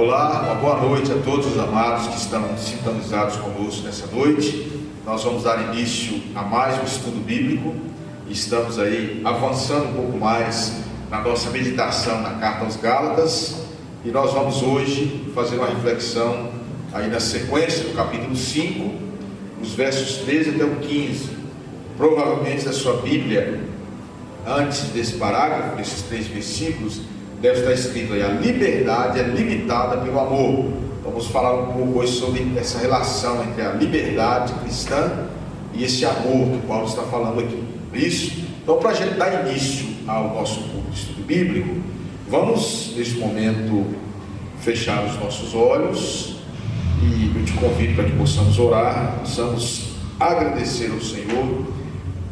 Olá, uma boa noite a todos os amados que estão sintonizados conosco nessa noite. Nós vamos dar início a mais um estudo bíblico. Estamos aí avançando um pouco mais na nossa meditação na carta aos Gálatas. E nós vamos hoje fazer uma reflexão aí na sequência do capítulo 5, os versos 13 até o 15. Provavelmente na sua Bíblia, antes desse parágrafo, desses 3 versículos, deve estar escrito aí: a liberdade é limitada pelo amor. Vamos falar um pouco hoje sobre essa relação entre a liberdade cristã e esse amor que Paulo está falando aqui. Isso? Então, para a gente dar início ao nosso estudo bíblico, vamos nesse momento fechar os nossos olhos e eu te convido para que possamos orar, possamos agradecer ao Senhor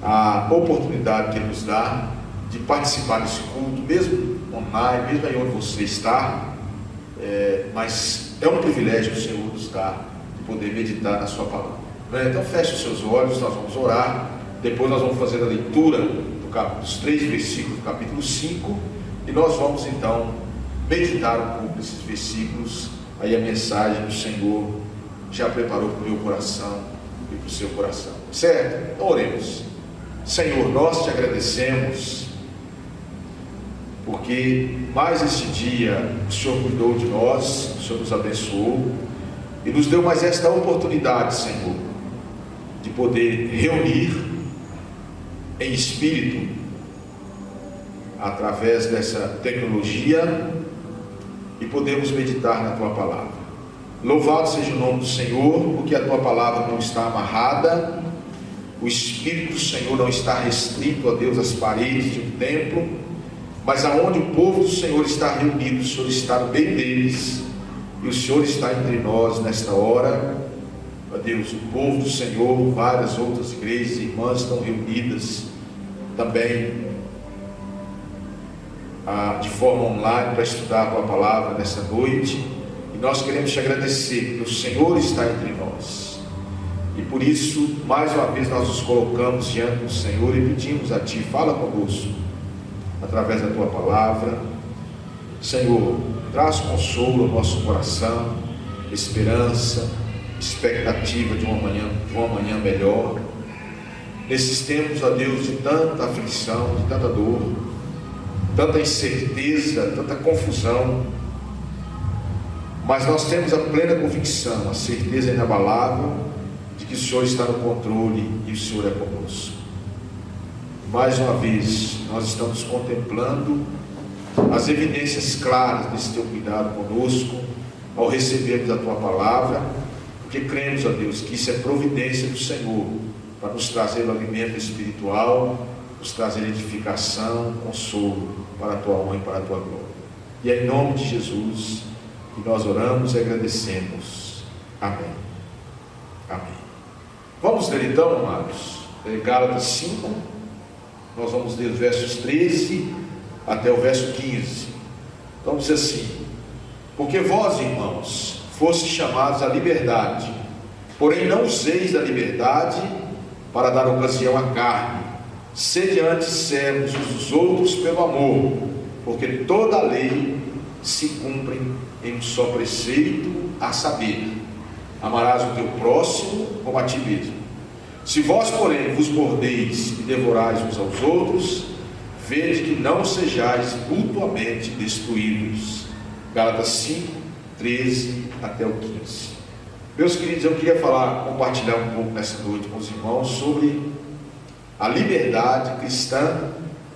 a oportunidade que Ele nos dá de participar desse culto, mesmo online, mesmo aí onde você está, mas é um privilégio que o Senhor nos dá de poder meditar na sua palavra. Então feche os seus olhos, nós vamos orar, depois nós vamos fazer a leitura dos 3 versículos do capítulo 5, e nós vamos então meditar um pouco nesses versículos, aí a mensagem do Senhor já preparou para o meu coração e para o seu coração, certo? Então oremos. Senhor, nós te agradecemos porque mais este dia o Senhor cuidou de nós, o Senhor nos abençoou e nos deu mais esta oportunidade, Senhor, de poder reunir em espírito através dessa tecnologia e podermos meditar na Tua palavra. Louvado seja o nome do Senhor, porque a Tua palavra não está amarrada, o Espírito do Senhor não está restrito, ó Deus, às paredes de um templo, mas aonde o povo do Senhor está reunido, o Senhor está no meio deles, e o Senhor está entre nós nesta hora. Ó Deus, o povo do Senhor, várias outras igrejas e irmãs estão reunidas também de forma online para estudar a Tua palavra nessa noite, e nós queremos te agradecer, porque o Senhor está entre nós, e por isso, mais uma vez nós nos colocamos diante do Senhor e pedimos a Ti, fala conosco através da Tua palavra. Senhor, traz consolo ao nosso coração, esperança, expectativa de uma manhã melhor, nesses tempos, ó Deus, de tanta aflição, de tanta dor, tanta incerteza, tanta confusão, mas nós temos a plena convicção, a certeza inabalável de que o Senhor está no controle e o Senhor é conosco. Mais uma vez, nós estamos contemplando as evidências claras desse Teu cuidado conosco, ao recebermos a Tua palavra, porque cremos, ó Deus, que isso é providência do Senhor, para nos trazer o alimento espiritual, nos trazer edificação, consolo, para a Tua honra e para a Tua glória. E é em nome de Jesus que nós oramos e agradecemos. Amém. Amém. Vamos ler então, amados, Gálatas 5, nós vamos ler os versos 13 até o verso 15. Então diz assim: porque vós, irmãos, fostes chamados à liberdade, porém não useis da liberdade para dar ocasião à carne, sede antes servos uns dos outros pelo amor, porque toda a lei se cumpre em um só preceito, a saber: amarás o teu próximo como a ti mesmo. Se vós, porém, vos mordeis e devorais uns aos outros, vede que não sejais mutuamente destruídos. Gálatas 5, 13 até o 15. Meus queridos, eu queria compartilhar um pouco nessa noite com os irmãos sobre a liberdade cristã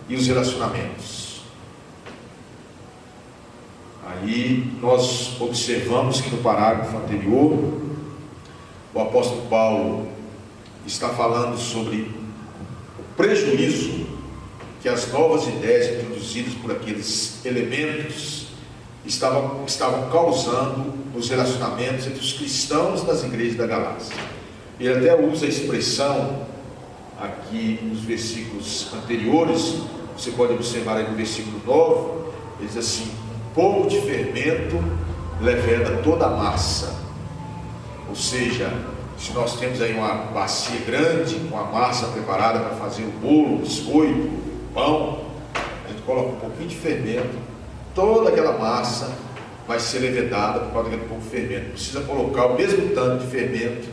e os relacionamentos. Aí nós observamos que no parágrafo anterior, o apóstolo Paulo está falando sobre o prejuízo que as novas ideias introduzidas por aqueles elementos estavam causando nos relacionamentos entre os cristãos das igrejas da Galácia. Ele até usa a expressão aqui nos versículos anteriores, você pode observar aí no versículo 9, ele diz assim: um pouco de fermento leveda toda a massa. Ou seja, se nós temos aí uma bacia grande com a massa preparada para fazer o bolo, o biscoito, o pão, a gente coloca um pouquinho de fermento, toda aquela massa vai ser levedada por causa daquele pouco fermento. Precisa colocar o mesmo tanto de fermento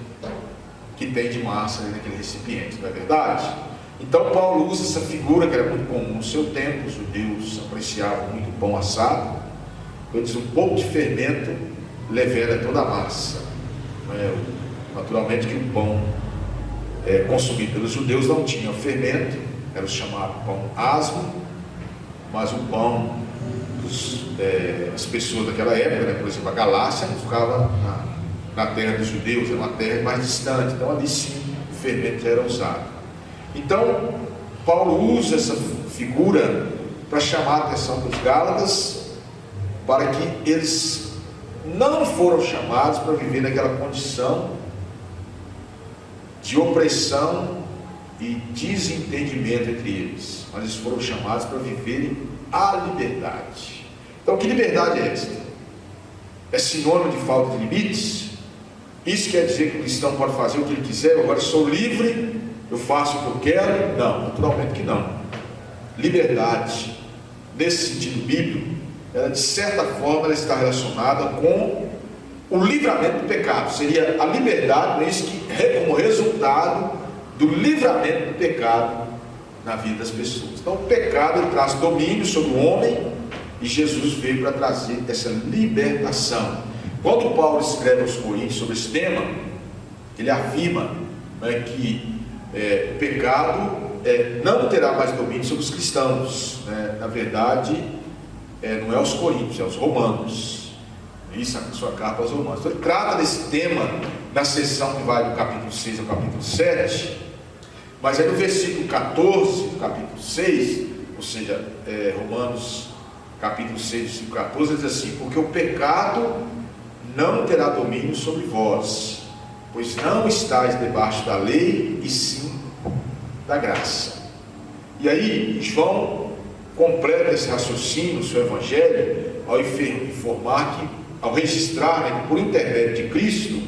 que tem de massa naquele recipiente, não é verdade? Então Paulo usa essa figura que era muito comum no seu tempo. Os judeus apreciavam muito pão assado. Então diz, um pouco de fermento leveda toda a massa. Naturalmente que o pão consumido pelos judeus não tinha fermento, era o chamado pão asmo, mas o pão as pessoas daquela época, por exemplo, a Galácia não ficava na terra dos judeus, era uma terra mais distante, então ali sim o fermento já era usado. Então Paulo usa essa figura para chamar a atenção dos Gálatas, para que eles não foram chamados para viver naquela condição de opressão e desentendimento entre eles, mas eles foram chamados para viverem a liberdade. Então, que liberdade é esta? É sinônimo de falta de limites? Isso quer dizer que o cristão pode fazer o que ele quiser, agora eu sou livre, eu faço o que eu quero? Não, naturalmente que não. Liberdade, nesse sentido bíblico, ela de certa forma ela está relacionada com o livramento do pecado. Seria a liberdade, isso que como resultado do livramento do pecado na vida das pessoas. Então o pecado ele traz domínio sobre o homem, e Jesus veio para trazer essa libertação. Quando Paulo escreve aos Coríntios sobre esse tema, ele afirma que o pecado não terá mais domínio sobre os cristãos. Na verdade, não é aos Coríntios, é aos Romanos. Isso é a sua carta aos Romanos. Então ele trata desse tema na seção que vai do capítulo 6 ao capítulo 7, mas no versículo 14 do capítulo 6, ou seja, Romanos capítulo 6, versículo 14, ele diz assim: porque o pecado não terá domínio sobre vós, pois não estáis debaixo da lei, e sim da graça. E aí João completa esse raciocínio no seu evangelho ao informar que, ao registrar que por intermédio de Cristo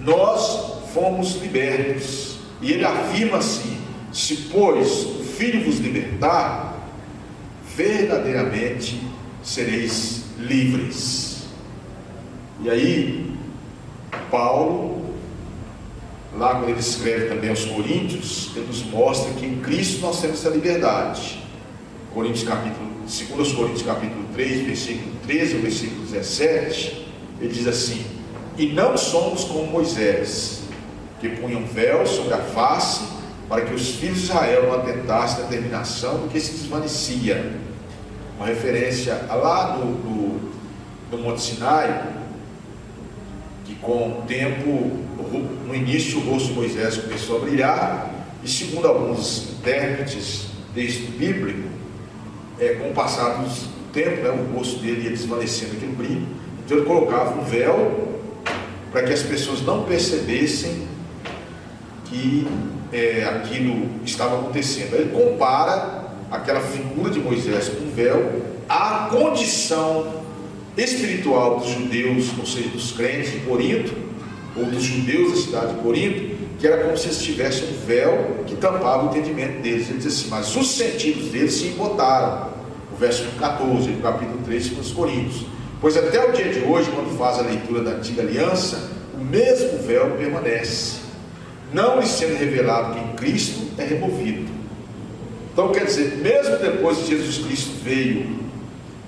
nós fomos libertos. E ele afirma assim: se pois o Filho vos libertar, verdadeiramente sereis livres. E aí Paulo, lá quando ele escreve também aos Coríntios, ele nos mostra que em Cristo nós temos essa liberdade. 2 Coríntios capítulo 3, versículo 13 ao versículo 17, ele diz assim: e não somos como Moisés, que punha um véu sobre a face, para que os filhos de Israel não atentassem na terminação do que se desvanecia. Uma referência lá do Monte Sinai, que com o tempo, no início o rosto de Moisés começou a brilhar, e segundo alguns intérpretes do texto bíblico, com o passar do tempo, o rosto dele ia desvanecendo aquele brilho. Então ele colocava um véu para que as pessoas não percebessem que aquilo estava acontecendo. Ele compara aquela figura de Moisés com um véu à condição espiritual dos judeus, ou seja, dos crentes de Corinto, ou dos judeus da cidade de Corinto, que era como se eles tivessem um véu que tampava o entendimento deles. Ele diz assim: mas os sentidos deles se embotaram. O verso 14 do capítulo 3 dos Coríntios: pois até o dia de hoje, quando faz a leitura da antiga aliança, o mesmo véu permanece, não lhe sendo revelado que em Cristo é removido. Então quer dizer, mesmo depois que Jesus Cristo veio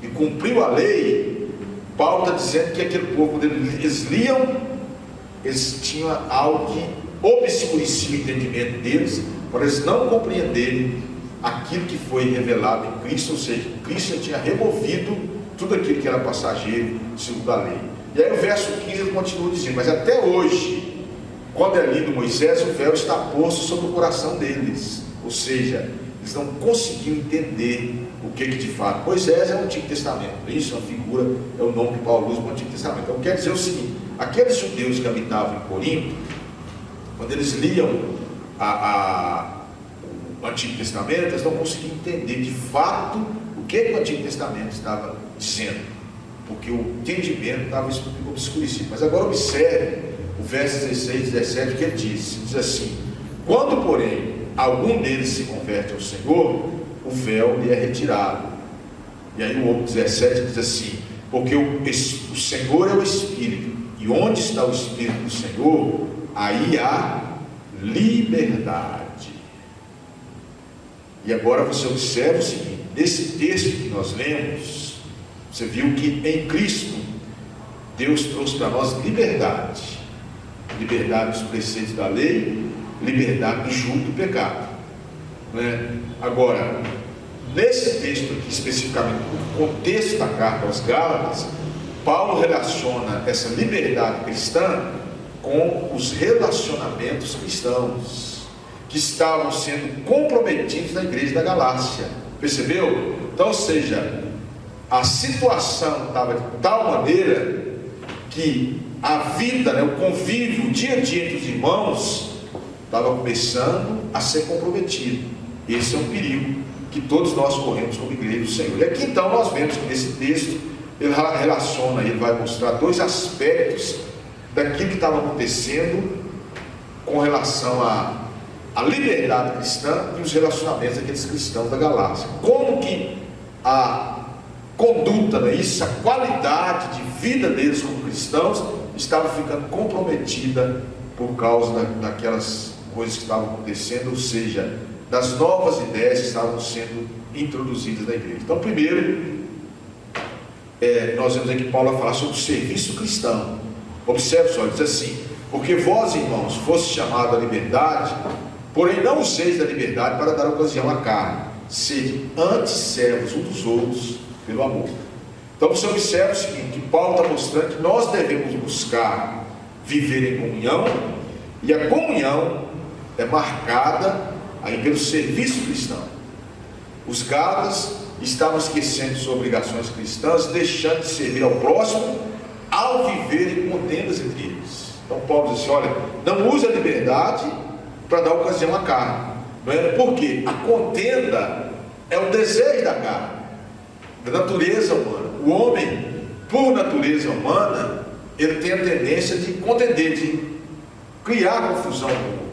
e cumpriu a lei, Paulo está dizendo que aquele povo, quando eles liam, eles tinham algo que obscurecia o entendimento deles, para eles não compreenderem aquilo que foi revelado em Cristo. Ou seja, Cristo tinha removido tudo aquilo que era passageiro segundo a lei. E aí o verso 15 ele continua dizendo: mas até hoje, quando é lido Moisés, o véu está posto sobre o coração deles. Ou seja, eles não conseguiam entender o que de fato. Moisés é o Antigo Testamento, isso é uma figura, é o nome que Paulo usa no Antigo Testamento. Então quer dizer o seguinte: aqueles judeus que habitavam em Corinto, quando eles liam o Antigo Testamento, eles não conseguiam entender de fato o que o Antigo Testamento estava dizendo, porque o entendimento estava obscurecido. Mas agora observe o verso 16 e 17, que ele diz assim: quando porém algum deles se converte ao Senhor, o véu lhe é retirado. E aí o 17 diz assim: porque o Espírito o Senhor é o Espírito, e onde está o Espírito do Senhor, aí há liberdade. E agora você observa o seguinte: nesse texto que nós lemos, você viu que em Cristo Deus trouxe para nós liberdade, liberdade dos preceitos da lei, liberdade do jugo do pecado, né? Agora, nesse texto aqui especificamente, no contexto da carta aos Gálatas, Paulo relaciona essa liberdade cristã com os relacionamentos cristãos que estavam sendo comprometidos na igreja da Galácia. Percebeu? Então, ou seja, a situação estava de tal maneira que a vida, né, o convívio, o dia a dia entre os irmãos estava começando a ser comprometido. Esse é um perigo que todos nós corremos como igreja do Senhor. E aqui então nós vemos que nesse texto ele relaciona, ele vai mostrar dois aspectos daquilo que estava acontecendo com relação à liberdade cristã e os relacionamentos daqueles cristãos da Galácia. Como que a conduta, né, isso, a qualidade de vida deles como cristãos estava ficando comprometida por causa daquelas coisas que estavam acontecendo, ou seja, das novas ideias que estavam sendo introduzidas na igreja. Então, primeiro, nós vemos aqui Paulo falar sobre o serviço cristão. Observe só, ele diz assim: porque vós, irmãos, foste chamados à liberdade, porém não useis da liberdade para dar ocasião à carne, sede antes servos uns dos outros pelo amor. Então você observa o seguinte, que Paulo está mostrando que nós devemos buscar viver em comunhão, e a comunhão é marcada aí pelo serviço cristão. Os Gálatas estavam esquecendo suas obrigações cristãs, deixando de servir ao próximo ao viverem contendas entre eles. Então Paulo diz assim: olha, não use a liberdade para dar ocasião à carne, não é? Porque a contenda é o desejo da carne, da natureza humana. O homem, por natureza humana, ele tem a tendência de contender, de criar confusão com o outro.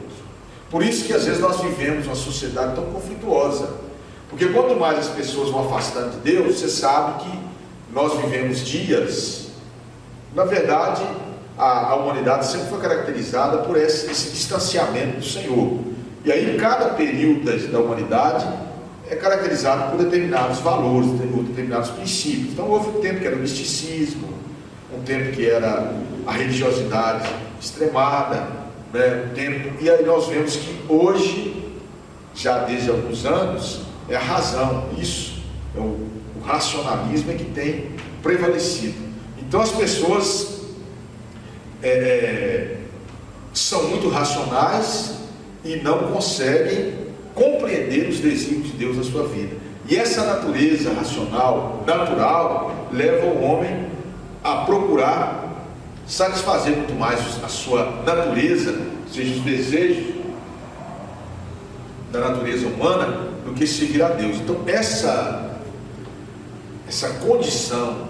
Por isso que às vezes nós vivemos uma sociedade tão conflituosa, porque quanto mais as pessoas vão afastando de Deus, você sabe que nós vivemos dias, na verdade a humanidade sempre foi caracterizada por esse distanciamento do Senhor, e aí cada período da humanidade é caracterizado por determinados valores, por determinados princípios. Então houve um tempo que era o misticismo, um tempo que era a religiosidade extremada, né? Um tempo, e aí nós vemos que hoje, já desde alguns anos, é a razão, isso, é o racionalismo é que tem prevalecido. Então as pessoas são muito racionais e não conseguem compreender os desígnios de Deus na sua vida. E essa natureza racional, natural, leva o homem a procurar satisfazer muito mais a sua natureza, seja os desejos da natureza humana, do que seguir a Deus. Então essa condição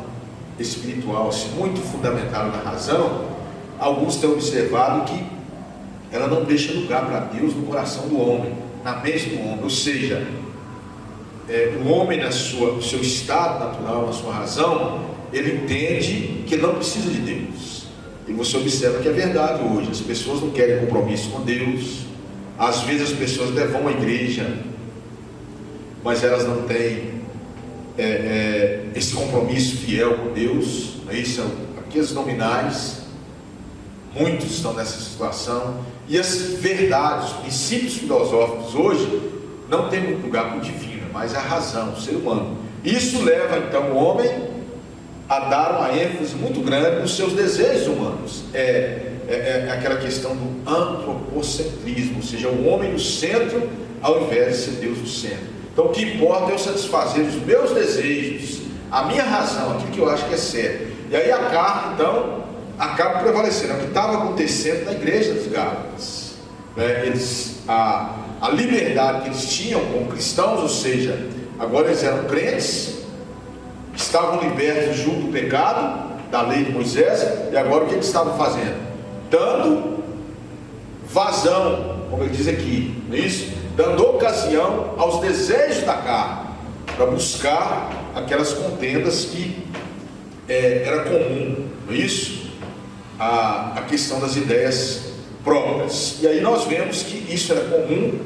espiritual, assim, muito fundamentada na razão, alguns têm observado que ela não deixa lugar para Deus no coração do homem, na mente do homem. Ou seja, o homem no seu estado natural, na sua razão, ele entende que não precisa de Deus. E você observa que é verdade hoje, as pessoas não querem compromisso com Deus. Às vezes as pessoas até vão à igreja, mas elas não têm esse compromisso fiel com Deus. Isso, aqueles nominais, muitos estão nessa situação. E as verdades, os princípios filosóficos hoje não tem muito lugar para o divino, mas a razão, o ser humano. Isso leva então o homem a dar uma ênfase muito grande nos seus desejos humanos. Aquela questão do antropocentrismo, ou seja, o homem no centro ao invés de ser Deus no centro. Então o que importa é eu satisfazer os meus desejos, a minha razão, aquilo que eu acho que é certo. E aí a carne então acaba prevalecendo. É o que estava acontecendo na igreja dos Gálatas, né? A liberdade que eles tinham como cristãos, ou seja, agora eles eram crentes, estavam libertos do jugo do pecado, da lei de Moisés, e agora o que eles estavam fazendo? Dando vazão, como ele diz aqui, não é isso? Dando ocasião aos desejos da carne, para buscar aquelas contendas que era comum, não é isso? A questão das ideias próprias. E aí nós vemos que isso era comum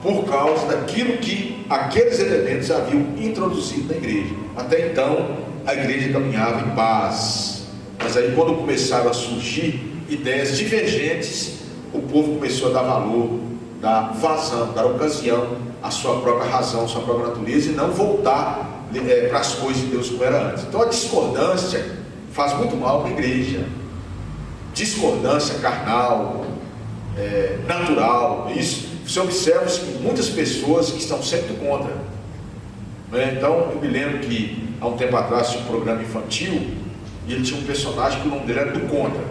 por causa daquilo que aqueles elementos haviam introduzido na igreja. Até então, a igreja caminhava em paz. Mas aí, quando começaram a surgir ideias divergentes, o povo começou a dar valor, dar vazão, dar ocasião à sua própria razão, à sua própria natureza, e não voltar para as coisas de Deus como era antes. Então a discordância faz muito mal para a igreja. Discordância carnal, natural, isso. Você observa que muitas pessoas que estão sempre contra, né? Então eu me lembro que há um tempo atrás tinha um programa infantil e ele tinha um personagem que o nome dele era do contra.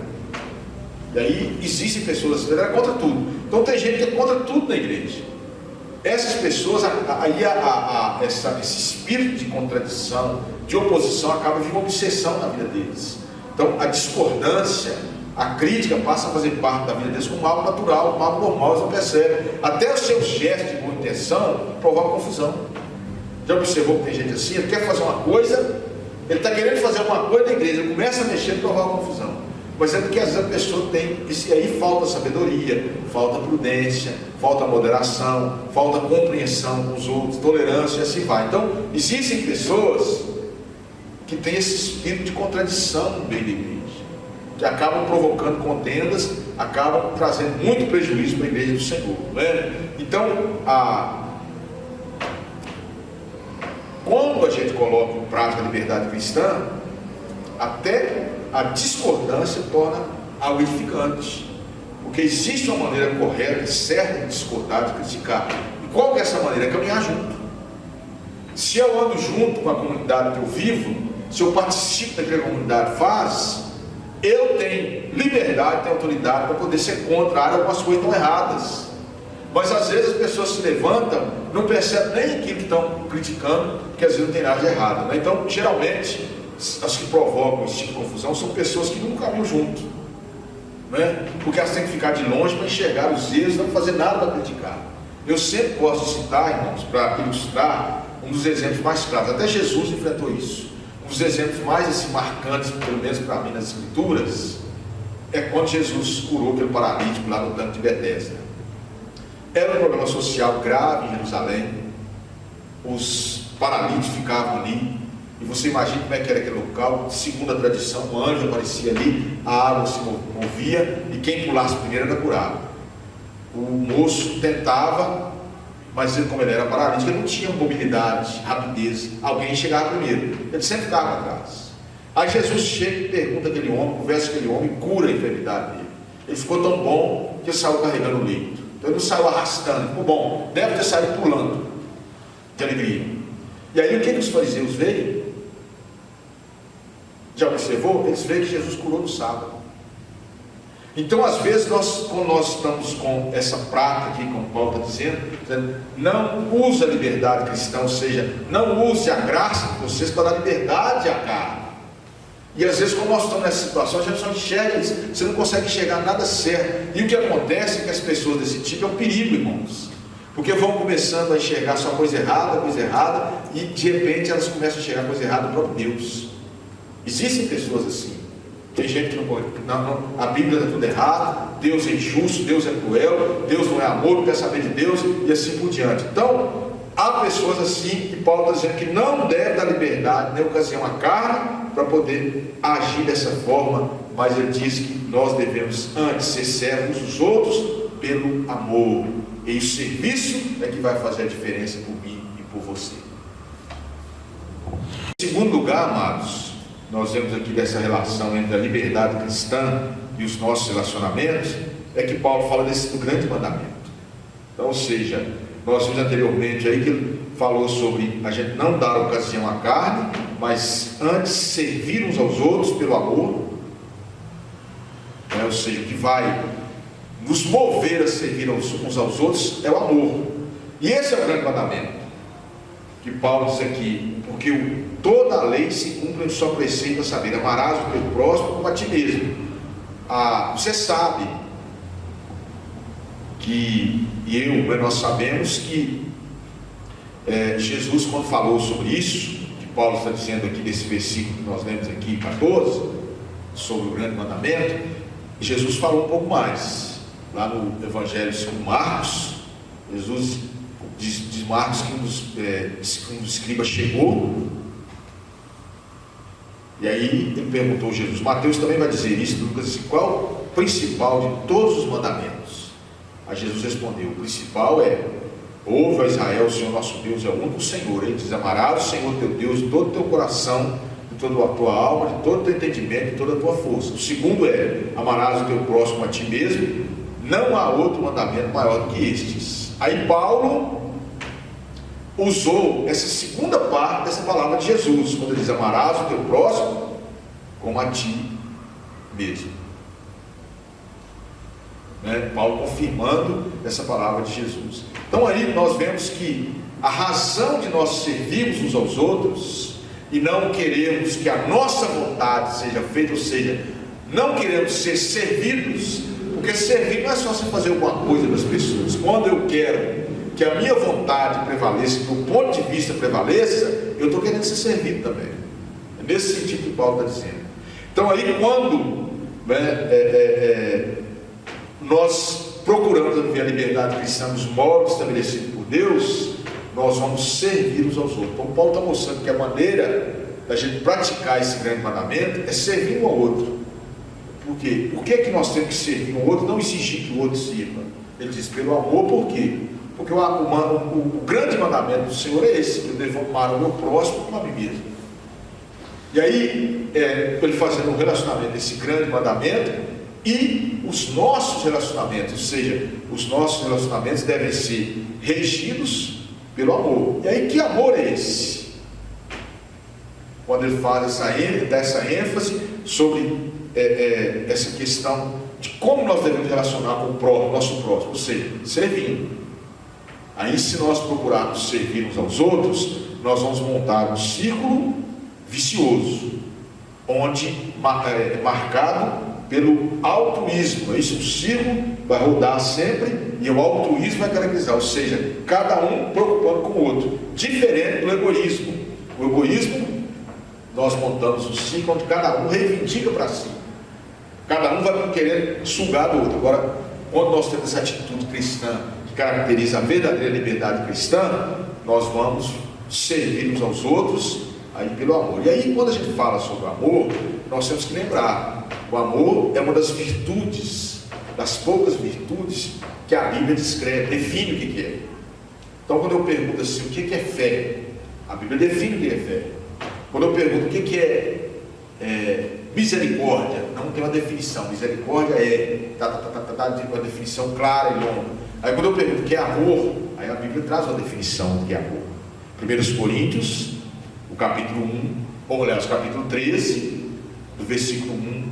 E aí existem pessoas que eram contra tudo. Então tem gente que é contra tudo na igreja. Essas pessoas, aí esse espírito de contradição, de oposição, acaba de uma obsessão na vida deles. Então a discordância, a crítica passa a fazer parte da vida deles como algo natural, como algo normal, eles não percebem. Até o seu gesto de boa intenção provoca confusão. Já observou que tem gente assim? Ele quer fazer uma coisa, ele está querendo fazer uma coisa na igreja, ele começa a mexer e provoca confusão. Mas é porque às vezes a pessoa tem, e aí falta sabedoria, falta prudência, falta moderação, falta compreensão com os outros, tolerância, e assim vai. Então, existem pessoas que têm esse espírito de contradição no meio da igreja, que acabam provocando contendas, acabam trazendo muito prejuízo para a igreja do Senhor, né? Então, quando a gente coloca em prática a liberdade cristã, até a discordância torna algo edificante, porque existe uma maneira correta e certa de discordar, de criticar. E qual que é essa maneira? É caminhar junto. Se eu ando junto com a comunidade que eu vivo, se eu participo daquilo que a comunidade faz, eu tenho liberdade, tenho autoridade para poder ser contra algumas coisas tão erradas. Mas às vezes as pessoas se levantam, não percebem nem aquilo que estão criticando, que às vezes não tem nada de errado, né? Então, geralmente, as que provocam esse tipo de confusão são pessoas que nunca caminham junto, né? Porque elas têm que ficar de longe para enxergar os erros, não fazer nada para criticar. Eu sempre gosto de citar, irmãos, para ilustrar um dos exemplos mais claros. Até Jesus enfrentou isso. Um dos exemplos mais assim, marcantes, pelo menos para mim nas Escrituras, é quando Jesus curou aquele paralítico lá no tanque de Betesda. Era um problema social grave em Jerusalém. Os paralíticos ficavam ali. E você imagina como é que era aquele local. Segundo a tradição, um anjo aparecia ali, a água se movia e quem pulasse primeiro era curado. O moço tentava, mas ele, como ele era paralítico, ele não tinha mobilidade, rapidez. Alguém chegava primeiro, ele sempre ficava atrás. Aí Jesus chega e pergunta àquele homem, conversa com aquele homem e cura a enfermidade dele. Ele ficou tão bom que ele saiu carregando o leito. Então ele não saiu arrastando, ele ficou bom, deve ter saído pulando de alegria. E aí o que os fariseus veem? Já observou? Eles veem que Jesus curou no sábado. Então, às vezes, quando nós estamos com essa prática aqui, como Paulo está dizendo, não use a liberdade cristã, ou seja, não use a graça de vocês para dar liberdade à carne. E às vezes, quando nós estamos nessa situação, a gente só enxerga isso, você não consegue enxergar nada certo. E o que acontece é que as pessoas desse tipo é um perigo, irmãos. Porque vão começando a enxergar só coisa errada, e de repente elas começam a enxergar coisa errada do próprio Deus. Existem pessoas assim. Tem gente que não, a Bíblia está tudo errado, Deus é injusto, Deus é cruel, Deus não é amor, não quer saber de Deus, e assim por diante. Então, há pessoas assim, que Paulo está dizendo que não deve dar liberdade, nem ocasião à carne, para poder agir dessa forma, mas ele diz que nós devemos antes ser servos dos outros pelo amor, e o serviço é que vai fazer a diferença por mim e por você. Em segundo lugar, amados, nós vemos aqui dessa relação entre a liberdade cristã e os nossos relacionamentos, é que Paulo fala do grande mandamento. Então, ou seja, nós vimos anteriormente aí que ele falou sobre a gente não dar ocasião à carne, mas antes servir uns aos outros pelo amor, ou seja, o que vai nos mover a servir uns aos outros é o amor. E esse é o grande mandamento que Paulo diz aqui, porque toda a lei se cumpre em só preceito a saber, amarás o teu próximo como a ti mesmo. Você sabe que, nós sabemos que Jesus, quando falou sobre isso, que Paulo está dizendo aqui nesse versículo que nós lemos aqui, 14, sobre o grande mandamento. E Jesus falou um pouco mais. Lá no Evangelho segundo Marcos, Jesus diz Marcos que um dos escribas chegou, e aí ele perguntou a Jesus. Mateus também vai dizer isso, Lucas disse, qual o principal de todos os mandamentos? Aí Jesus respondeu, o principal é: ouve, a Israel, o Senhor nosso Deus é o único Senhor. Ele diz, amarás o Senhor teu Deus de todo o teu coração, de toda a tua alma, de todo o teu entendimento, de toda a tua força. O segundo é, amarás o teu próximo a ti mesmo. Não há outro mandamento maior do que estes. Aí Paulo usou essa segunda parte dessa palavra de Jesus, quando ele diz, amarás o teu próximo como a ti mesmo. Paulo confirmando essa palavra de Jesus. Então aí nós vemos que a razão de nós servirmos uns aos outros e não queremos que a nossa vontade seja feita, ou seja, não queremos ser servidos, porque servir não é só você fazer alguma coisa das pessoas. Quando eu quero que a minha vontade prevaleça, que o ponto de vista prevaleça, eu estou querendo ser servido também. É nesse sentido que Paulo está dizendo. Então aí quando nós procuramos viver a liberdade cristã nos moldes estabelecidos por Deus, nós vamos servir uns aos outros. Então Paulo está mostrando que a maneira da gente praticar esse grande mandamento é servir um ao outro. Por quê? Por que é que nós temos que servir um ao outro, não exigir que o outro sirva? Ele diz, pelo amor. Por quê? Porque o grande mandamento do Senhor é esse, que eu devo amar o meu próximo como a mim mesmo. E aí, ele fazendo um relacionamento desse grande mandamento e os nossos relacionamentos, ou seja, os nossos relacionamentos devem ser regidos pelo amor. E aí, que amor é esse? Quando ele faz essa ênfase sobre essa questão de como nós devemos relacionar com o nosso próximo, ou seja, servindo. Aí, se nós procurarmos servir uns aos outros, nós vamos montar um círculo vicioso, onde é marcado pelo altruísmo. Isso, o círculo vai rodar sempre e o altruísmo vai caracterizar, ou seja, cada um preocupando com o outro, diferente do egoísmo. O egoísmo, nós montamos um círculo onde cada um reivindica para si, cada um vai querer sugar do outro. Agora, quando nós temos essa atitude cristã que caracteriza a verdadeira liberdade cristã, nós vamos servir uns aos outros aí pelo amor. E aí, quando a gente fala sobre o amor, nós temos que lembrar, o amor é uma das virtudes, das poucas virtudes que a Bíblia descreve, define o que é. Então, quando eu pergunto assim, o que é fé? A Bíblia define o que é fé. Quando eu pergunto o que é misericórdia, não tem uma definição. Misericórdia uma definição clara e longa. Aí quando eu pergunto o que é amor, aí a Bíblia traz uma definição do que é amor. 1 Coríntios, o capítulo 1, ou aliás, o capítulo 13, do versículo 1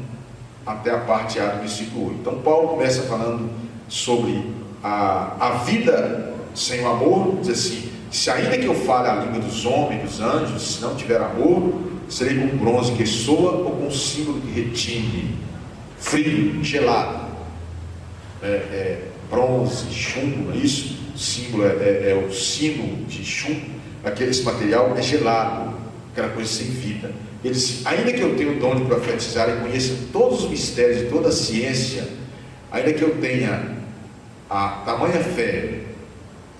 até a parte A do versículo 8. Então Paulo começa falando sobre a vida sem o amor, diz assim, se ainda que eu fale a língua dos homens, dos anjos, se não tiver amor, serei como bronze que soa ou com um símbolo que retine, frio, gelado. Bronze, chumbo, não é isso? O símbolo é o sino de chumbo, esse material é gelado, aquela coisa sem vida. Ele diz, ainda que eu tenha o dom de profetizar e conheça todos os mistérios e toda a ciência, ainda que eu tenha a tamanha fé,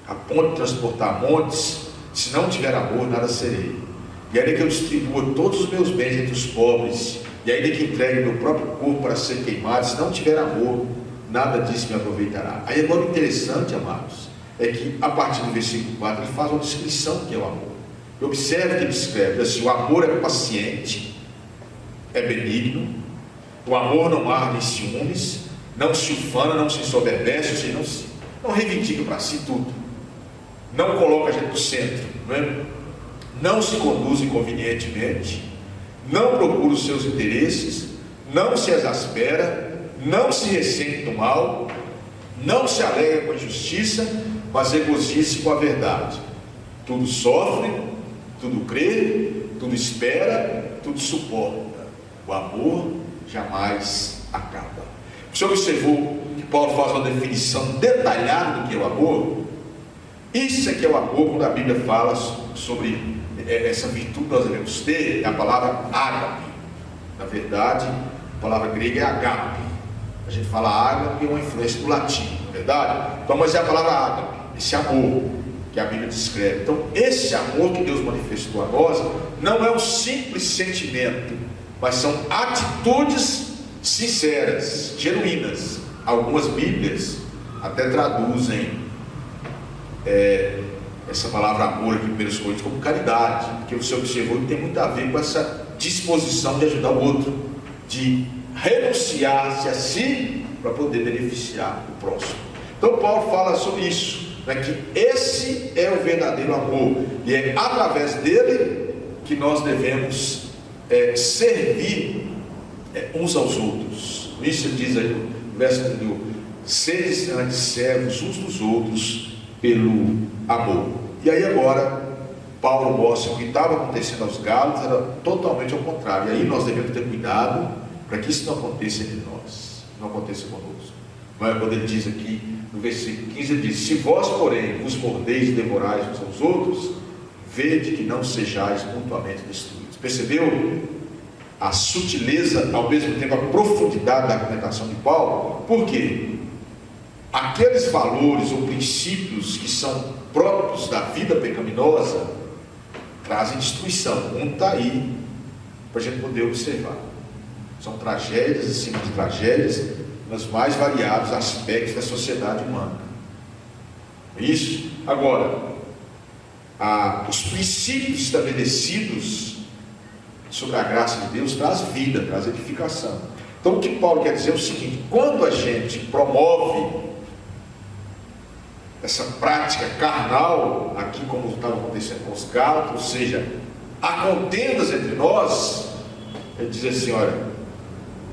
a ponto de transportar montes, se não tiver amor, nada serei. E ainda que eu distribua todos os meus bens entre os pobres, e ainda que entregue meu próprio corpo para ser queimado, se não tiver amor, nada disso me aproveitará. Aí agora o interessante, amados, é que a partir do versículo 4 ele faz uma descrição do que é o amor. Observe que ele escreve assim, o amor é paciente, é benigno, o amor não arde em ciúmes, não se ufana, não se ensoberbece, ou seja, não reivindica para si tudo, não coloca a gente no centro, não se conduz inconvenientemente, não procura os seus interesses, não se exaspera, não se ressente do mal, não se alegra com a injustiça, mas regozija-se com a verdade. Tudo sofre, tudo crê, tudo espera, tudo suporta. O amor jamais acaba. Você observou que Paulo faz uma definição detalhada do que é o amor? Isso é que é o amor, quando a Bíblia fala sobre essa virtude nós devemos ter, é a palavra ágape. Na verdade, a palavra grega é agape. A gente fala ágape, é uma influência do latim, não é verdade? Então, mas é a palavra ágape, esse amor que a Bíblia descreve. Então, esse amor que Deus manifestou a nós não é um simples sentimento, mas são atitudes sinceras, genuínas. Algumas Bíblias até traduzem essa palavra amor aqui em 1 Coríntios como caridade, porque você observou que tem muito a ver com essa disposição de ajudar o outro, de renunciar-se a si para poder beneficiar o próximo. Então Paulo fala sobre isso, né, que esse é o verdadeiro amor, e é através dele que nós devemos servir uns aos outros. Isso ele diz aí no verso 1: sede servos uns dos outros pelo amor. E aí agora Paulo mostra que o que estava acontecendo aos Gálatas era totalmente ao contrário. E aí nós devemos ter cuidado para que isso não aconteça entre nós, não aconteça conosco. Mas quando ele diz aqui no versículo 15, ele diz: se vós porém vos mordeis e devorais uns aos outros, vede que não sejais mutuamente destruídos. Percebeu a sutileza, ao mesmo tempo a profundidade da argumentação de Paulo? Por quê? Aqueles valores ou princípios que são próprios da vida pecaminosa trazem destruição. Um está aí para a gente poder observar. São tragédias acima de tragédias nos mais variados aspectos da sociedade humana. Isso. Agora, os princípios estabelecidos sobre a graça de Deus traz vida, traz edificação. Então o que Paulo quer dizer é o seguinte: quando a gente promove essa prática carnal, aqui como estava acontecendo com os Gálatas, ou seja, há contendas entre nós, ele diz assim: olha,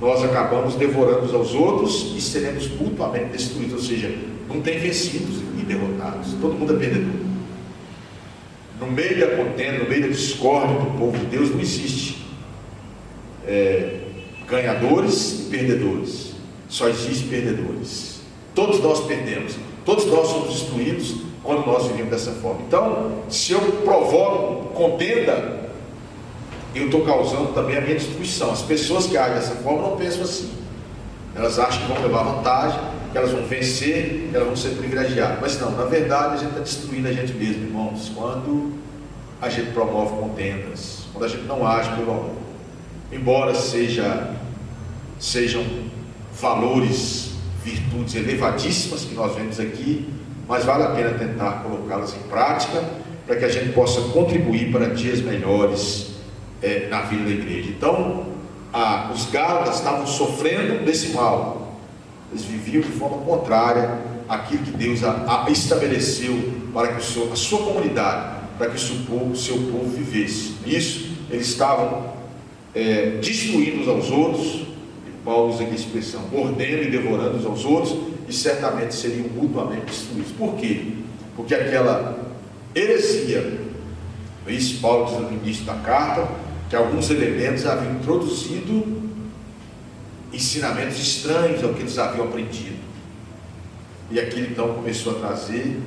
nós acabamos devorando uns aos outros e seremos mutuamente destruídos, ou seja, não tem vencidos e derrotados, todo mundo é perdedor. No meio da contenda, no meio da discórdia do povo de Deus, não existe ganhadores e perdedores, só existe perdedores. Todos nós perdemos, todos nós somos destruídos quando nós vivemos dessa forma. Então, se eu provoco contenda, eu estou causando também a minha destruição. As pessoas que agem dessa forma não pensam assim. Elas acham que vão levar vantagem, que elas vão vencer, que elas vão ser privilegiadas. Mas não, na verdade a gente está destruindo a gente mesmo, irmãos, quando a gente promove contendas, quando a gente não age pelo amor. Embora sejam valores, virtudes elevadíssimas que nós vemos aqui, mas vale a pena tentar colocá-las em prática, para que a gente possa contribuir para dias melhores na vida da igreja. Então, os Gálatas estavam sofrendo desse mal. Eles viviam de forma contrária àquilo que Deus estabeleceu para que a sua comunidade, para que o seu povo vivesse. Isso, eles estavam destruindo uns aos outros. Paulo usa aqui a expressão, mordendo e devorando uns aos outros, e certamente seriam mutuamente destruídos. Por quê? Porque aquela heresia, isso Paulo diz no início da carta, que alguns elementos haviam introduzido ensinamentos estranhos ao que eles haviam aprendido, e aquilo então começou a trazer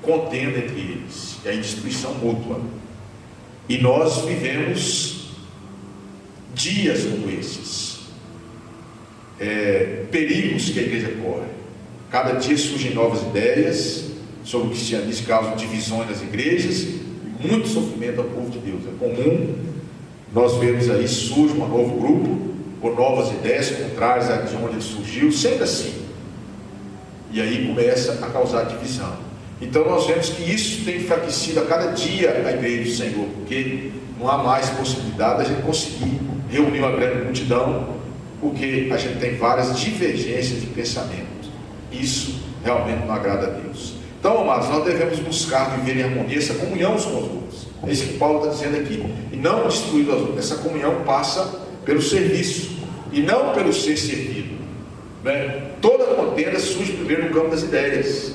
contenda entre eles, e aí destruição mútua. E nós vivemos dias como esses, perigos que a igreja corre. Cada dia surgem novas ideias sobre o cristianismo, causam divisões nas igrejas e muito sofrimento ao povo de Deus. É comum nós vemos aí, surge um novo grupo com novas ideias contrárias a de onde ele surgiu, sempre assim, e aí começa a causar divisão. Então nós vemos que isso tem enfraquecido a cada dia a igreja do Senhor, porque não há mais possibilidade de a gente conseguir reunir uma grande multidão, porque a gente tem várias divergências de pensamento. Isso realmente não agrada a Deus. Então, amados, nós devemos buscar viver em harmonia, essa comunhão uns com os outros. É isso que Paulo está dizendo aqui. E não destruir os outros. Essa comunhão passa pelo serviço e não pelo ser servido. Toda contenda surge primeiro no campo das ideias,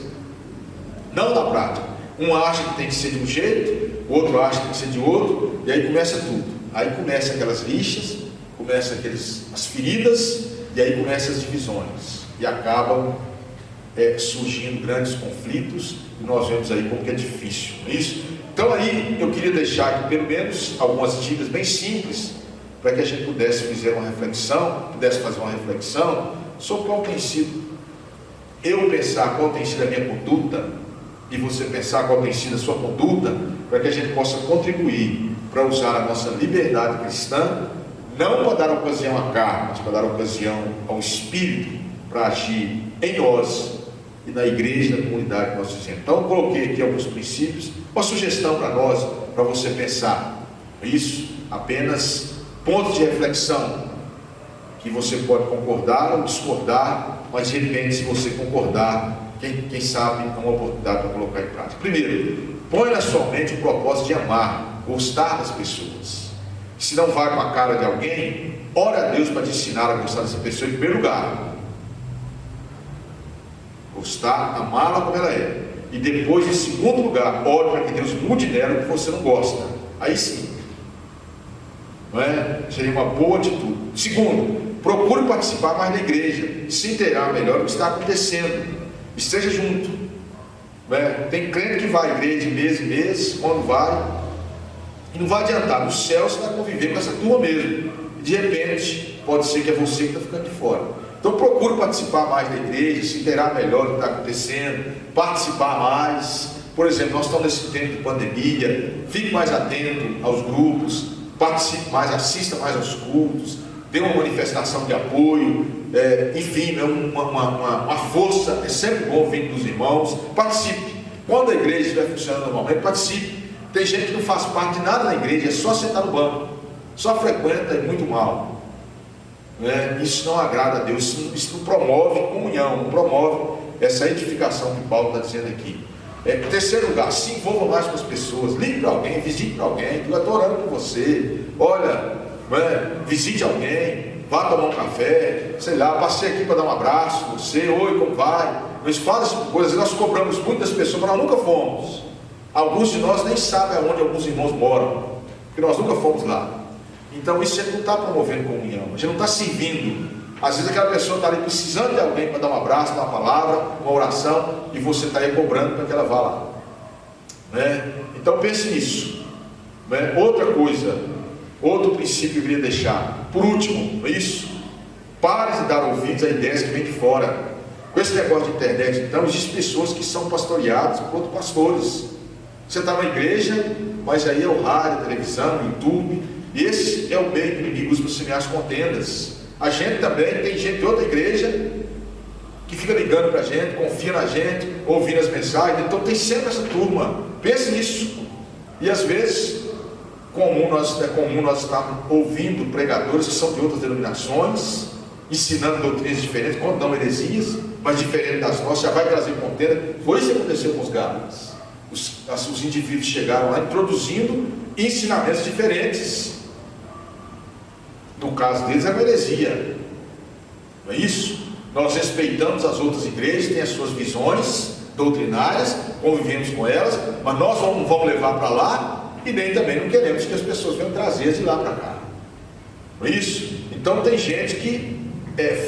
não na prática. Um acha que tem que ser de um jeito, o outro acha que tem que ser de outro, e aí começa tudo. Aí começam aquelas rixas, começam as feridas, e aí começam as divisões, e acabam surgindo grandes conflitos, e nós vemos aí como que é difícil, não é isso? Então aí eu queria deixar aqui pelo menos algumas dicas bem simples, para que a gente pudesse fazer uma reflexão sobre qual tem sido, eu pensar qual tem sido a minha conduta, e você pensar qual tem sido a sua conduta, para que a gente possa contribuir para usar a nossa liberdade cristã, não para dar ocasião à carne, mas para dar ocasião ao Espírito, para agir em nós e na igreja, na comunidade que nós fizemos. Então eu coloquei aqui alguns princípios, uma sugestão para nós, para você pensar. Isso, apenas pontos de reflexão, que você pode concordar ou discordar, mas de repente, se você concordar, quem sabe é uma oportunidade para colocar em prática. Primeiro, põe na sua mente o propósito de amar, gostar das pessoas. Se não vai com a cara de alguém, ora a Deus para te ensinar a gostar dessa pessoa em primeiro lugar. Gostar, amá-la como ela é. E depois, em segundo lugar, ore para que Deus mude nela o que você não gosta. Aí sim, não é? Seria uma boa atitude. Segundo, procure participar mais da igreja, se inteirar melhor do que está acontecendo. Esteja junto. Não é? Tem crente que vai à igreja mês em mês, quando vai, e não vai adiantar. No céu você vai conviver com essa turma mesmo. E de repente, pode ser que é você que está ficando de fora. Então procure participar mais da igreja, se inteirar melhor do que está acontecendo, participar mais. Por exemplo, nós estamos nesse tempo de pandemia, fique mais atento aos grupos, participe mais, assista mais aos cultos, dê uma manifestação de apoio, enfim, uma força. É sempre bom vir dos irmãos, participe. Quando a igreja estiver funcionando normalmente, participe. Tem gente que não faz parte de nada na igreja, é só sentar no banco, só frequenta e muito mal. Isso não agrada a Deus, isso não promove comunhão, não promove essa edificação que Paulo está dizendo aqui. Terceiro lugar, se envolva mais com as pessoas, ligue para alguém, visite para alguém, eu estou orando por você, olha, visite alguém, vá tomar um café, sei lá, passei aqui para dar um abraço, você, oi, como vai? Nós fazemos esse tipo de coisa, nós cobramos muito das pessoas, mas nós nunca fomos. Alguns de nós nem sabem aonde alguns irmãos moram, porque nós nunca fomos lá. Então isso a gente não está promovendo comunhão, a gente não está servindo. Às vezes aquela pessoa está ali precisando de alguém para dar um abraço, dar uma palavra, uma oração, e você está aí cobrando para que ela vá lá. Então pense nisso. Outra coisa, outro princípio que eu queria deixar, por último, isso, pare de dar ouvidos a ideias que vêm de fora. Com esse negócio de internet, então, existem pessoas que são pastoreadas por outros pastores. Você está na igreja, mas aí é o rádio, a televisão, o YouTube, e esse é o meio que o inimigo usa para semear as contendas. A gente também tem gente de outra igreja que fica ligando para a gente, confia na gente, ouvindo as mensagens. Então tem sempre essa turma. Pense nisso. E às vezes é comum nós estarmos ouvindo pregadores que são de outras denominações, ensinando doutrinas diferentes, quando não heresias, mas diferentes das nossas, já vai trazer contenda. Foi isso que aconteceu com os Gálatas. Os indivíduos chegaram lá introduzindo ensinamentos diferentes. No caso deles é uma heresia, não é isso? Nós respeitamos as outras igrejas, têm as suas visões doutrinárias, convivemos com elas, mas nós não vamos levar para lá, e nem também não queremos que as pessoas venham trazer de lá para cá, não é isso? Então tem gente que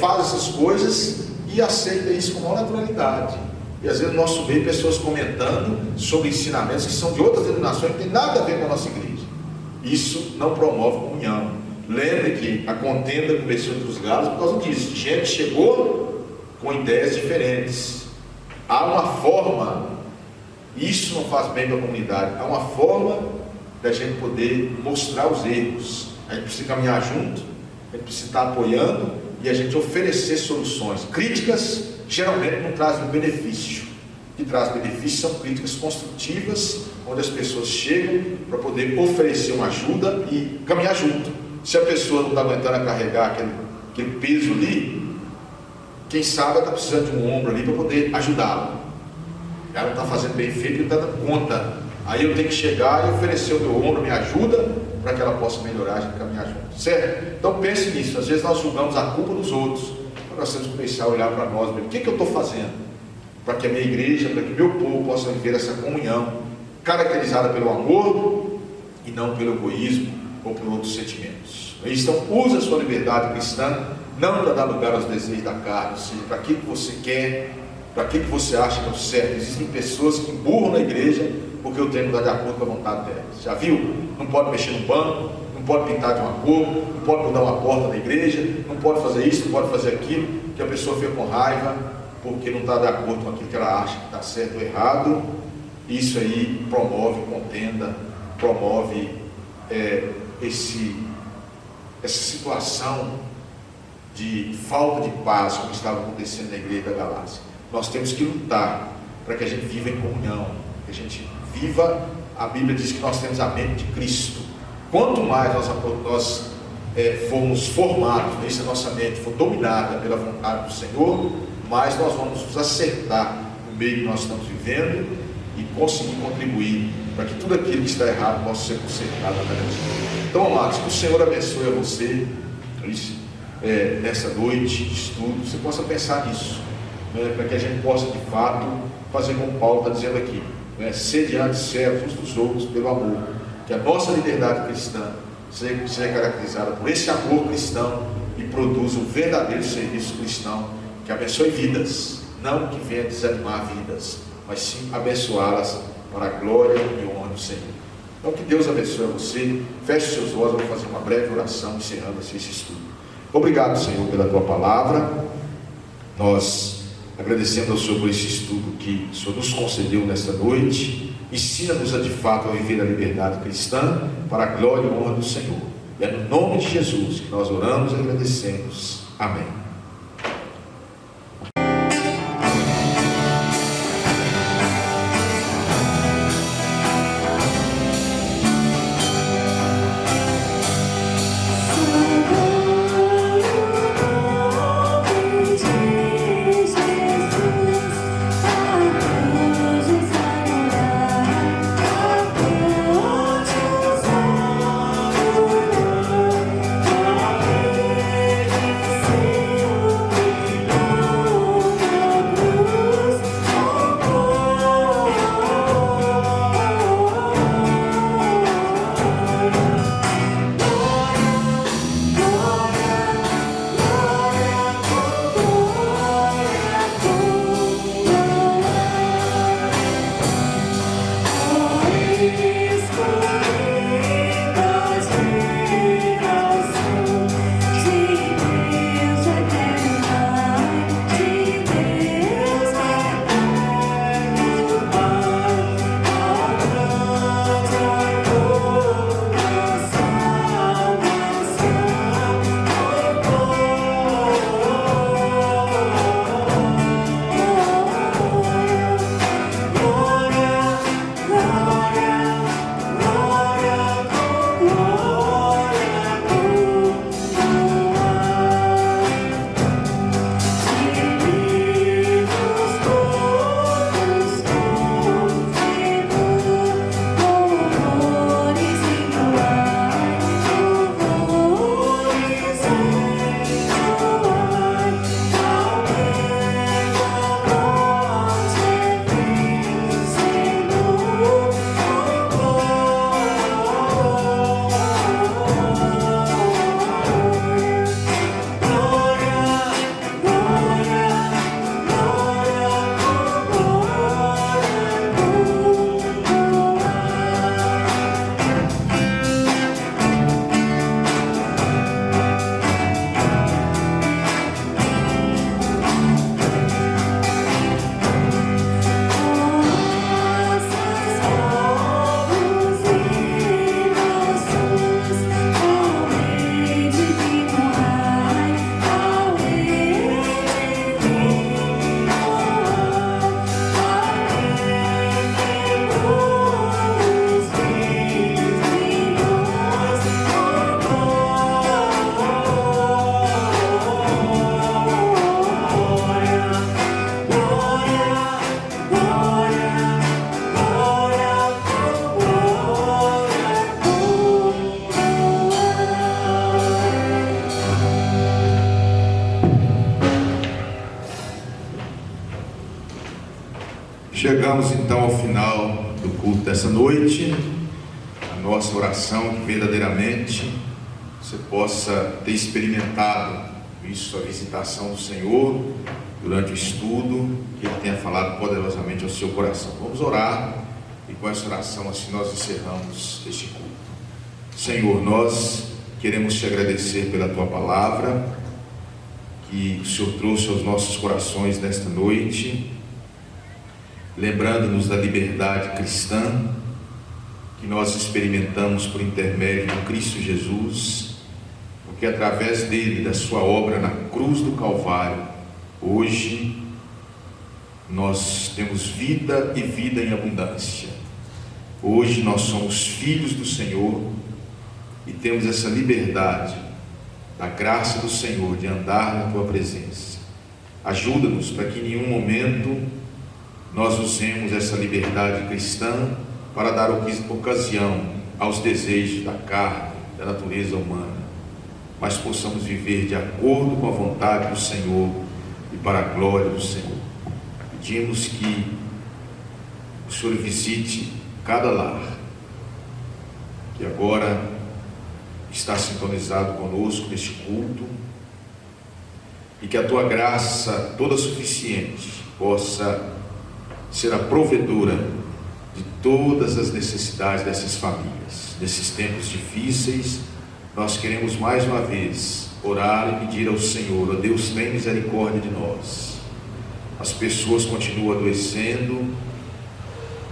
faz essas coisas e aceita isso com maior naturalidade, e às vezes no nosso meio pessoas comentando sobre ensinamentos que são de outras denominações, que não tem nada a ver com a nossa igreja. Isso não promove comunhão. Lembre que a contenda começou entre os Gálatas por causa disso. Gente chegou com ideias diferentes. Há uma forma, isso não faz bem para a comunidade, há uma forma da gente poder mostrar os erros. A gente precisa caminhar junto, a gente precisa estar apoiando e a gente oferecer soluções. Críticas geralmente não trazem benefício. O que traz benefício são críticas construtivas, onde as pessoas chegam para poder oferecer uma ajuda e caminhar junto. Se a pessoa não está aguentando carregar aquele peso ali, quem sabe ela está precisando de um ombro ali para poder ajudá-la. Ela não está fazendo bem feito, não está dando conta. Aí eu tenho que chegar e oferecer o meu ombro, minha ajuda, para que ela possa melhorar, a gente caminhar junto. Certo? Então pense nisso. Às vezes nós julgamos a culpa dos outros, mas nós temos que começar a olhar para nós mesmo. O que eu estou fazendo para que a minha igreja, para que o meu povo possa viver essa comunhão, caracterizada pelo amor e não pelo egoísmo ou por outros sentimentos. Então use a sua liberdade cristã, não para dar lugar aos desejos da carne, ou seja, para aquilo que você quer, para que você acha que é o certo. Existem pessoas que empurram na igreja porque o treino está de acordo com a vontade delas. Já viu? Não pode mexer no banco, não pode pintar de uma cor, não pode mudar uma porta da igreja, não pode fazer isso, não pode fazer aquilo, que a pessoa fica com raiva porque não está de acordo com aquilo que ela acha que está certo ou errado. Isso aí promove contenda, promove essa situação de falta de paz, como estava acontecendo na igreja da Galácia. Nós temos que lutar para que a gente viva em comunhão, que a gente viva. A Bíblia diz que nós temos a mente de Cristo. Quanto mais nós formos formados, se a nossa mente for dominada pela vontade do Senhor, mais nós vamos nos acertar no meio que nós estamos vivendo e conseguir contribuir para que tudo aquilo que está errado possa ser consertado na vida. Então, amados, que o Senhor abençoe a você nessa noite de estudo, você possa pensar nisso, para que a gente possa de fato fazer como Paulo está dizendo aqui, sediante servos uns dos outros pelo amor, que a nossa liberdade cristã seja caracterizada por esse amor cristão e produza um verdadeiro serviço cristão que abençoe vidas, não que venha desanimar vidas, mas sim abençoá-las para a glória e honra do Senhor. Então que Deus abençoe a você. Feche seus olhos, vamos fazer uma breve oração encerrando esse estudo. Obrigado, Senhor, pela tua palavra. Nós agradecemos ao Senhor por esse estudo que o Senhor nos concedeu nesta noite. Ensina-nos a de fato a viver a liberdade cristã para a glória e honra do Senhor. E é no nome de Jesus que nós oramos e agradecemos. Amém. Chegamos então ao final do culto dessa noite. A nossa oração que verdadeiramente você possa ter experimentado isso, a visitação do Senhor, durante o estudo, que Ele tenha falado poderosamente ao seu coração. Vamos orar, e com essa oração assim nós encerramos este culto. Senhor, nós queremos te agradecer pela tua palavra, que o Senhor trouxe aos nossos corações nesta noite, lembrando-nos da liberdade cristã, que nós experimentamos por intermédio de Cristo Jesus, porque através dele, da sua obra na cruz do Calvário, hoje nós temos vida e vida em abundância. Hoje nós somos filhos do Senhor e temos essa liberdade da graça do Senhor de andar na tua presença. Ajuda-nos para que em nenhum momento nós usemos essa liberdade cristã para dar ocasião aos desejos da carne, da natureza humana, mas possamos viver de acordo com a vontade do Senhor e para a glória do Senhor. Pedimos que o Senhor visite cada lar que agora está sintonizado conosco neste culto, e que a tua graça toda suficiente possa ser a provedora de todas as necessidades dessas famílias. Nesses tempos difíceis, nós queremos mais uma vez orar e pedir ao Senhor: ó Deus, tem misericórdia de nós. As pessoas continuam adoecendo,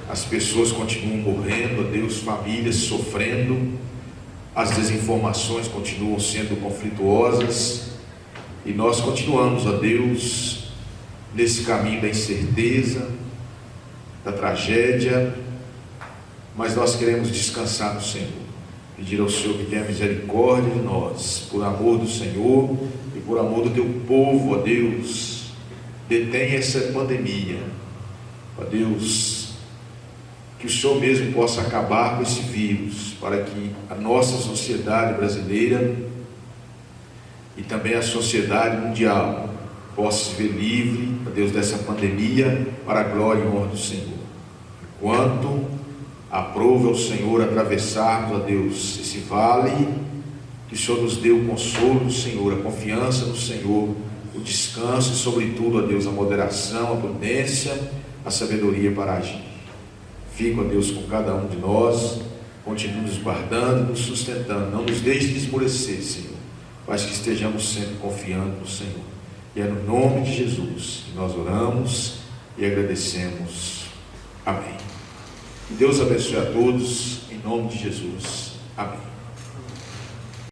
as pessoas continuam morrendo, ó Deus, famílias sofrendo, as desinformações continuam sendo conflituosas, e nós continuamos, ó Deus, nesse caminho da incerteza, da tragédia, mas nós queremos descansar no Senhor, pedir ao Senhor que tenha misericórdia de nós, por amor do Senhor e por amor do teu povo, ó Deus. Detenha essa pandemia, ó Deus, que o Senhor mesmo possa acabar com esse vírus, para que a nossa sociedade brasileira e também a sociedade mundial possa se ver livre, ó Deus, dessa pandemia, para a glória e honra do Senhor. Enquanto aprova o Senhor atravessarmos, ó Deus, esse vale, que o Senhor nos dê o consolo do Senhor, a confiança no Senhor, o descanso e, sobretudo, ó Deus, a moderação, a prudência, a sabedoria para agir. Fica, ó Deus, com cada um de nós, continue nos guardando, nos sustentando, não nos deixe de esmorecer, Senhor, mas que estejamos sempre confiando no Senhor. E é no nome de Jesus que nós oramos e agradecemos. Amém. Que Deus abençoe a todos, em nome de Jesus. Amém.